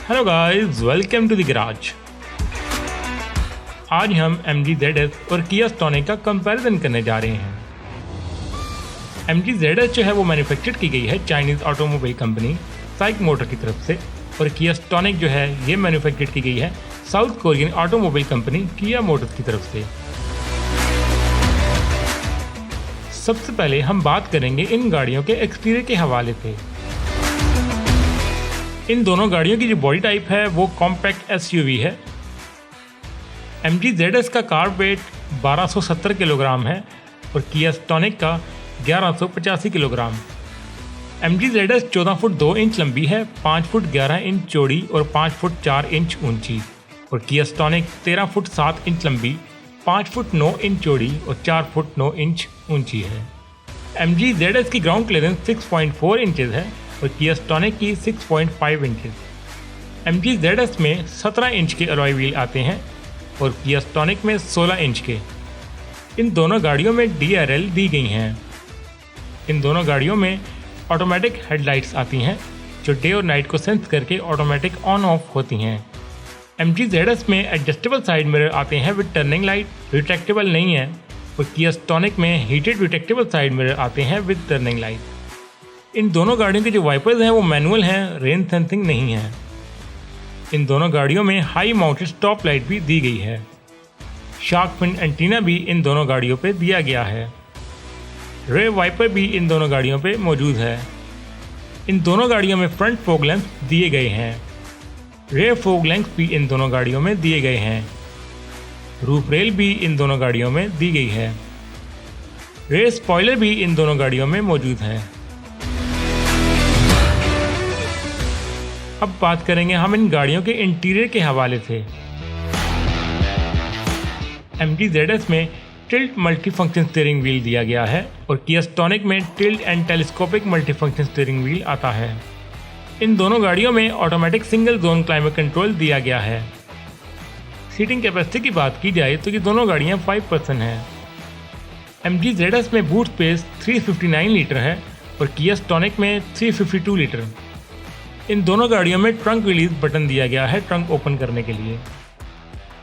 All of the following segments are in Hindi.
Hello guys, welcome to the garage. आज हम MG ZS और Kia Stonic का कंपैरिजन करने जा रहे हैं। MG ZS जो है वो मैन्युफैक्चर की गई है चाइनीज़ ऑटोमोबाइल कंपनी साइक मोटर की तरफ से, और Kia Stonic जो है ये मैन्युफैक्चर की गई है साउथ कोरियन ऑटोमोबाइल कंपनी किया मोटर्स की तरफ से। सबसे पहले हम बात करेंगे इन गाड़ियों के एक्सटीरियर के हवाले से। इन दोनों गाड़ियों की जो बॉडी टाइप है वो कॉम्पैक्ट SUV है। MG ZS का कार वेट 1270 किलोग्राम है और Kia Stonic का 1185 kilogram. MG ZS 14 foot 2 inch लंबी है, 5 फुट 11 इंच चौड़ी और 5 फुट 4 इंच ऊंची, और Kia Stonic 13 फुट 7 इंच लंबी, 5 फुट 9 इंच चौड़ी और 4 फुट 9 इंच ऊंची है। MG ZS की ग्राउंड क्लियरेंस 6.4 इंचेस है और Kia Stonic की 6.5 इंचेस। MG ZS में 17 इंच के अलॉय व्हील आते हैं और Kia Stonic में 16 इंच के। इन दोनों गाड़ियों में DRL दी गई हैं। इन दोनों गाड़ियों में ऑटोमेटिक हेडलाइट्स आती हैं जो डे और नाइट को सेंस करके ऑटोमेटिक ऑन ऑफ होती हैं। MG ZS में एडजस्टेबल साइड मिरर आते हैं विद टर्निंग लाइट, रिट्रैक्टेबल नहीं है, और Kia Stonic में हीटेड रिट्रैक्टेबल साइड मिरर आते हैं विद टर्निंग लाइट। इन दोनों गाड़ियों के जो वाइपर्स हैं वो मैनुअल हैं, रेन सेंसिंग नहीं है। इन दोनों गाड़ियों में हाई माउंटेड स्टॉप लाइट भी दी गई है। शार्क फिन एंटीना भी इन दोनों गाड़ियों पे दिया गया है। रेयर वाइपर भी इन दोनों गाड़ियों पे मौजूद है। इन दोनों गाड़ियों में फ्रंट फॉग लैंप्स दिए गए हैं। रेयर फॉग लैंप्स भी इन दोनों गाड़ियों में दिए गए हैं। रूफ रेल भी इन दोनों गाड़ियों में दी गई है। रेयर स्पॉइलर भी इन दोनों गाड़ियों में मौजूद है। अब बात करेंगे हम इन गाड़ियों के इंटीरियर के हवाले से। MG ZS में टिल्ट मल्टीफंक्शन स्टीयरिंग व्हील दिया गया है और Kia Stonic में tilt and telescopic multifunction steering wheel आता है। इन दोनों गाड़ियों में automatic single zone climate control दिया गया है। सीटिंग कैपेसिटी की बात की जाए तो ये दोनों गाड़ियां 5 पर्सन हैं। MG ZS में बूट स्पेस 359 लीटर है और Kia Stonic में 352 लीटर। इन दोनों गाड़ियों में ट्रंक रिलीज बटन दिया गया है ट्रंक ओपन करने के लिए।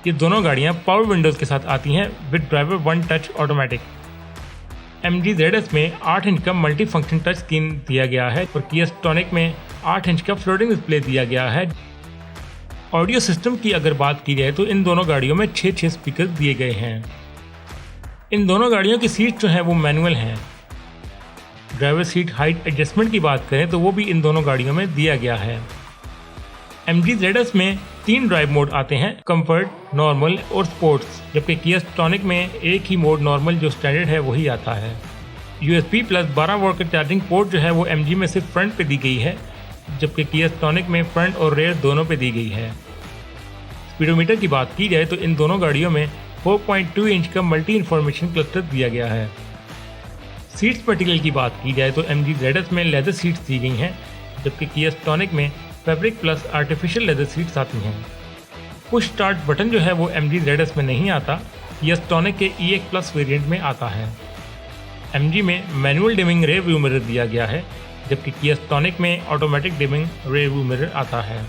ये दोनों गाड़ियां पावर विंडोज़ के साथ आती हैं with driver one touch automatic. MG ZS में 8 इंच का मल्टी फंक्शन टच स्क्रीन दिया गया है और Kia Stonic में 8 इंच का फ्लोटिंग डिस्प्ले दिया गया है। ऑडियो सिस्टम की अगर बात की जाए तो इन दोनों गाड़ियों में 6 स्पीकर दिए गए हैं। इन दोनों गाड़ियों की सीट जो है वो मैनुअल हैं। ड्राइवर सीट हाइट एडजस्टमेंट की बात करें तो वो भी इन दोनों गाड़ियों में दिया गया है। MG ZS में 3 ड्राइव मोड आते हैं, कंफर्ट, नॉर्मल और स्पोर्ट्स, जबकि Kia Stonic में एक ही मोड नॉर्मल जो स्टैंडर्ड है वही आता है। USB प्लस 12 वोल्ट का चार्जिंग पोर्ट जो है वो MG में सिर्फ फ्रंट पे दी गई है, जबकि Kia Stonic में फ्रंट और रेयर दोनों पे दी गई है। स्पीडोमीटर की बात की जाए तो इन दोनों गाड़ियों में 4.2 इंच का मल्टी इन्फॉर्मेशन क्लस्टर दिया गया है। सीट्स मटेरियल की बात की जाए तो MG ZS में लेदर सीट्स दी गई हैं, जबकि Kia Stonic में fabric plus artificial leather seats आती हैं। पुश स्टार्ट बटन जो है वो MG ZS में नहीं आता, Kia Stonic के EX प्लस वेरिएंट में आता है। MG में manual dimming rear view mirror दिया गया है, जबकि Kia Stonic में automatic dimming rear view mirror आता है।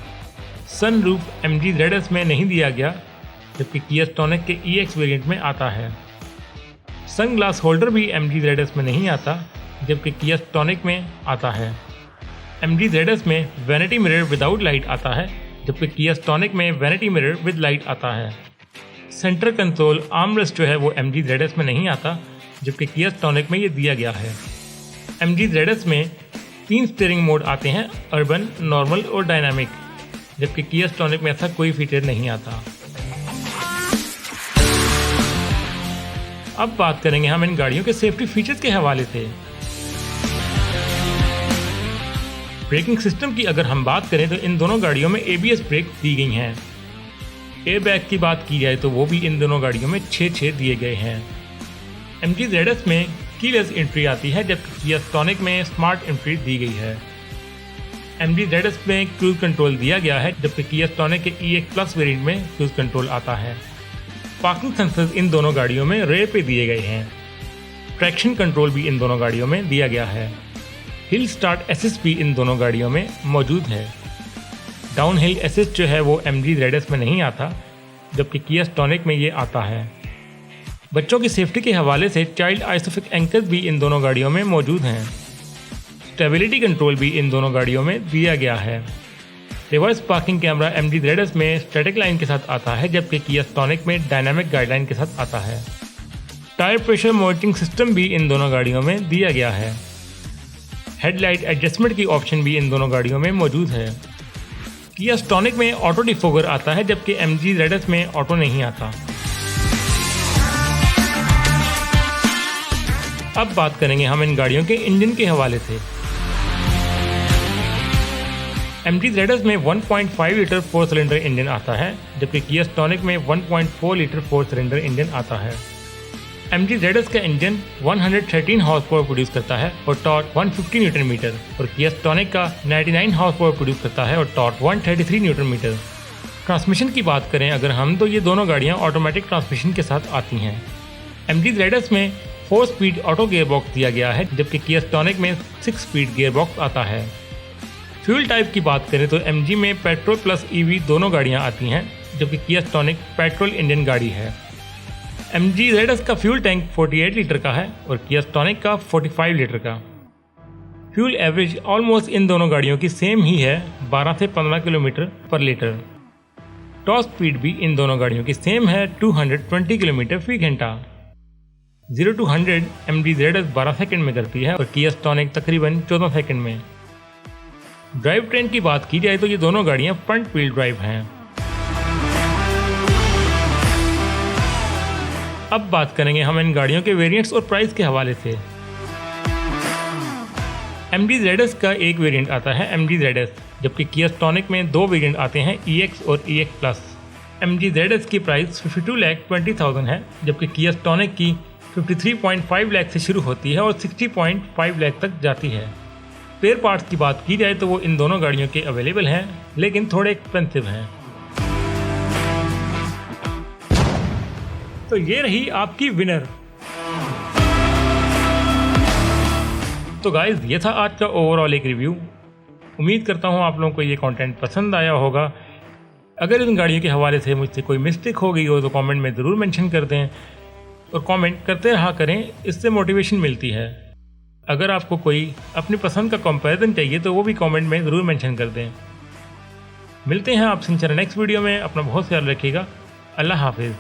सन रूफ MG ZS में नहीं दिया गया, जबकि Kia Stonic के EX वेरिएंट में आता है। सन ग्लास होल्डर भी MG ZS में नहीं आता, जबकि Kia Stonic में आता है। MG ZS में वैनिटी मिरर विदाउट लाइट आता है, जबकि Kia Stonic में वैनिटी मिरर विद लाइट आता है। सेंटर कंसोल आर्मरेस्ट जो है वो MG ZS में नहीं आता, जबकि Kia Stonic में ये दिया गया है। MG ZS में 3 स्टीयरिंग मोड आते हैं, अर्बन, नॉर्मल और डायनामिक, जबकि Kia Stonic में ऐसा कोई फीचर नहीं आता। अब बात करेंगे हम इन गाड़ियों के सेफ्टी फीचर्स के हवाले से। ब्रेकिंग सिस्टम की अगर हम बात करें तो इन दोनों गाड़ियों में ABS ब्रेक दी गई हैं। एयरबैग की बात की जाए तो वो भी इन दोनों गाड़ियों में 6 दिए गए हैं। MG ZS में कीलेस एंट्री आती है, जबकि Kia Stonic में स्मार्ट एंट्री दी गई है। MG ZS में क्रूज कंट्रोल दिया गया है, जबकि Kia Stonic के EX प्लस वेरिएंट में क्रूज कंट्रोल आता है। पार्किंग सेंसर्स इन दोनों गाड़ियों में रेयर पे दिए गए हैं। ट्रैक्शन कंट्रोल भी इन दोनों गाड़ियों में दिया गया है। हिल स्टार्ट असिस्ट भी इन दोनों गाड़ियों में मौजूद है। डाउनहिल असिस्ट जो है वो MG ZS में नहीं आता, जबकि किया स्टॉनिक में ये आता है। बच्चों की सेफ्टी के हवाले से चाइल्ड आइसोफिक एंकर भी इन दोनों गाड़ियों में मौजूद हैं। स्टेबिलिटी कंट्रोल भी इन दोनों गाड़ियों में दिया गया है। Reverse parking camera MG ZS में स्टैटिक लाइन के साथ आता है, जबकि किया स्टॉनिक में डायनामिक गाइडलाइन के साथ आता है। टायर प्रेशर मॉनिटरिंग सिस्टम भी इन दोनों गाड़ियों में दिया गया है। हेडलाइट एडजस्टमेंट की ऑप्शन भी इन दोनों गाड़ियों में मौजूद है। किया स्टॉनिक में ऑटो डिफोगर आता है, जबकि MG ZS में ऑटो नहीं आता। अब बात करेंगे हम इन गाड़ियों के इंजन के हवाले से। MG ZS में 1.5 लीटर 4 सिलेंडर इंजन आता है, जबकि किया स्टॉनिक में 1.4 लीटर 4 सिलेंडर इंजन आता है। MG ZS का इंजन 113 हॉर्स पावर प्रोड्यूस करता है और टॉर्क 150 न्यूटन मीटर, और किया स्टॉनिक का 99 हॉर्स पावर प्रोड्यूस करता है और टॉर्क 133 न्यूटन मीटर। ट्रांसमिशन की बात करें अगर हम, तो ये दोनों गाड़ियाँ ऑटोमेटिक ट्रांसमिशन के साथ आती हैं। MG ZS में 4 स्पीड ऑटो गियरबॉक्स दिया गया है, जबकि किया स्टॉनिक में 6 स्पीड गियरबॉक्स आता है। फ्यूल टाइप की बात करें तो MG में पेट्रोल प्लस EV दोनों गाड़ियाँ आती हैं, जबकि किया स्टॉनिक पेट्रोल इंजन गाड़ी है। MG ZS का फ्यूल टैंक 48 लीटर का है और किया स्टॉनिक का 45 लीटर का। फ्यूल एवरेज ऑलमोस्ट इन दोनों गाड़ियों की सेम ही है, 12 से 15 किलोमीटर पर लीटर। टॉप स्पीड भी इन दोनों गाड़ियों की सेम है, 220 किलोमीटर फी घंटा। 0 to 100 MG ZS 12 सेकंड में करती है और किया स्टॉनिक तकरीबन 14 सेकंड में। ड्राइव ट्रेन की बात की जाए तो ये दोनों गाड़ियाँ फ्रंट व्हील ड्राइव हैं। अब बात करेंगे हम इन गाड़ियों के वेरिएंट्स और प्राइस के हवाले से। MG ZS का एक वेरिएंट आता है MG ZS, जबकि किया स्टॉनिक में 2 वेरिएंट आते हैं EX और EX प्लस। MG ZS की प्राइस 52,20,000 है, जबकि किया स्टॉनिक की 53.5 लाख से शुरू होती है और 60.5 लाख तक जाती है। स्पेयर पार्ट्स की बात की जाए तो वो इन दोनों गाड़ियों के अवेलेबल हैं, लेकिन थोड़े एक्सपेंसिव हैं। तो ये रही आपकी विनर। तो गाइज ये था आज का ओवरऑल एक रिव्यू। उम्मीद करता हूँ आप लोगों को ये कंटेंट पसंद आया होगा। अगर इन गाड़ियों के हवाले से मुझसे कोई मिस्टेक हो गई हो तो कमेंट में ज़रूर मेंशन कर दें और कमेंट करते रहा करें, इससे मोटिवेशन मिलती है। अगर आपको कोई अपनी पसंद का कंपैरिजन चाहिए तो वो भी कमेंट में ज़रूर मेंशन कर दें। मिलते हैं आपसे इंशाल्लाह नेक्स्ट वीडियो में। अपना बहुत ख्याल रखिएगा। अल्लाह हाफिज़।